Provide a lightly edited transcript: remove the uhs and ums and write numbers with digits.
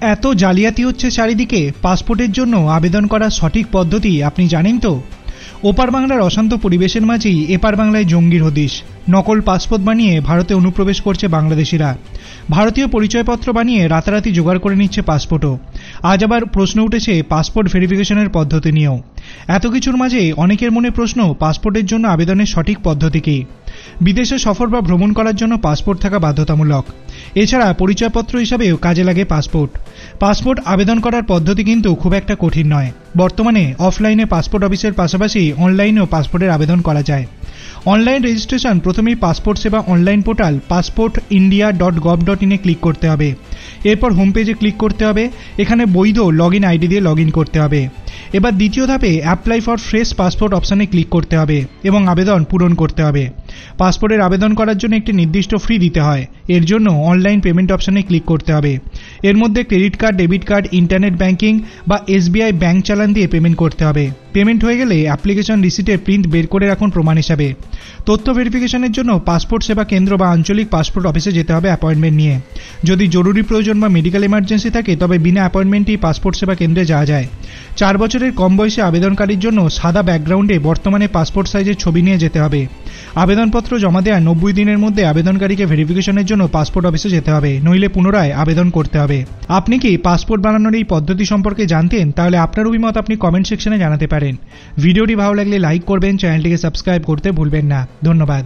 এত জালিয়াতি হচ্ছে চারিদিকে। পাসপোর্টের জন্য আবেদন করার সঠিক পদ্ধতি আপনি জানেন তো? ওপার বাংলার অশান্ত পরিবেশের মাঝেই এপার বাংলায় জঙ্গির হদিশ। নকল পাসপোর্ট বানিয়ে ভারতে অনুপ্রবেশ করছে বাংলাদেশিরা। ভারতীয় পরিচয়পত্র বানিয়ে রাতারাতি জোগাড় করে নিচ্ছে পাসপোর্টও। আজ আবার প্রশ্ন উঠেছে পাসপোর্ট ভেরিফিকেশনের পদ্ধতি নিয়েও। এত কিছুর মাঝে অনেকের মনে প্রশ্ন, পাসপোর্টের জন্য আবেদনের সঠিক পদ্ধতি কী? বিদেশে সফর বা ভ্রমণ করার জন্য পাসপোর্ট থাকা বাধ্যতামূলক। এছাড়া পরিচয়পত্র হিসাবেও কাজে লাগে পাসপোর্ট আবেদন করার পদ্ধতি কিন্তু খুব একটা কঠিন নয়। বর্তমানে অফলাইনে পাসপোর্ট অফিসের পাশাপাশি অনলাইনেও পাসপোর্টের আবেদন করা যায়। অনলাইন রেজিস্ট্রেশন প্রথমেই পাসপোর্ট সেবা অনলাইন পোর্টাল passportindia.gov.in ক্লিক করতে হবে। এরপর হোম পেজে ক্লিক করতে হবে। এখানে বৈধ লগইন আইডি দিয়ে লগ ইন করতে হবে। এবার দ্বিতীয় ধাপে অ্যাপ্লাই ফর ফ্রেশ পাসপোর্ট অপশানে ক্লিক করতে হবে এবং আবেদন পূরণ করতে হবে। পাসপোর্টের আবেদন করার জন্য একটি নির্দিষ্ট ফি দিতে হয়। এর জন্য অনলাইন পেমেন্ট অপশানে ক্লিক করতে হবে। এর মধ্যে credit card, debit card, internet banking বা SBI ব্যাংক চালান দিয়ে পেমেন্ট করতে হবে। পেমেন্ট হয়ে গেলে অ্যাপ্লিকেশন রিসিটের প্রিন্ট বের করে রাখুন প্রমাণ হিসাবে। তথ্য ভেরিফিকেশনের জন্য পাসপোর্ট সেবা কেন্দ্র বা আঞ্চলিক পাসপোর্ট অফিসে যেতে হবে অ্যাপয়েন্টমেন্ট নিয়ে। যদি জরুরি প্রয়োজন বা মেডিকেল এমার্জেন্সি থাকে তবে বিনা অ্যাপয়েন্টমেন্টেই পাসপোর্ট সেবা কেন্দ্রে যাওয়া যায়। 4 বছরের কম বয়সী আবেদনকারীর জন্য সাদা ব্যাকগ্রাউন্ডে বর্তমানে পাসপোর্ট সাইজের ছবি নিয়ে যেতে হবে। আবেদনপত্র জমা দেওয়ার 90 দিনের মধ্যে আবেদনকারীকে ভেরিফিকেশনের জন্য পাসপোর্ট অফিসে যেতে হবে, নইলে পুনরায় আবেদন করতে হবে। আপনি কি পাসপোর্ট বানানোর এই পদ্ধতি সম্পর্কে জানতেন? তাহলে আপনার অভিমত আপনি কমেন্ট সেকশনে জানাতে পারেন। ভিডিওটি ভালো লাগলে লাইক করবেন, চ্যানেলটিকে সাবস্ক্রাইব করতে ভুলবেন না। ধন্যবাদ।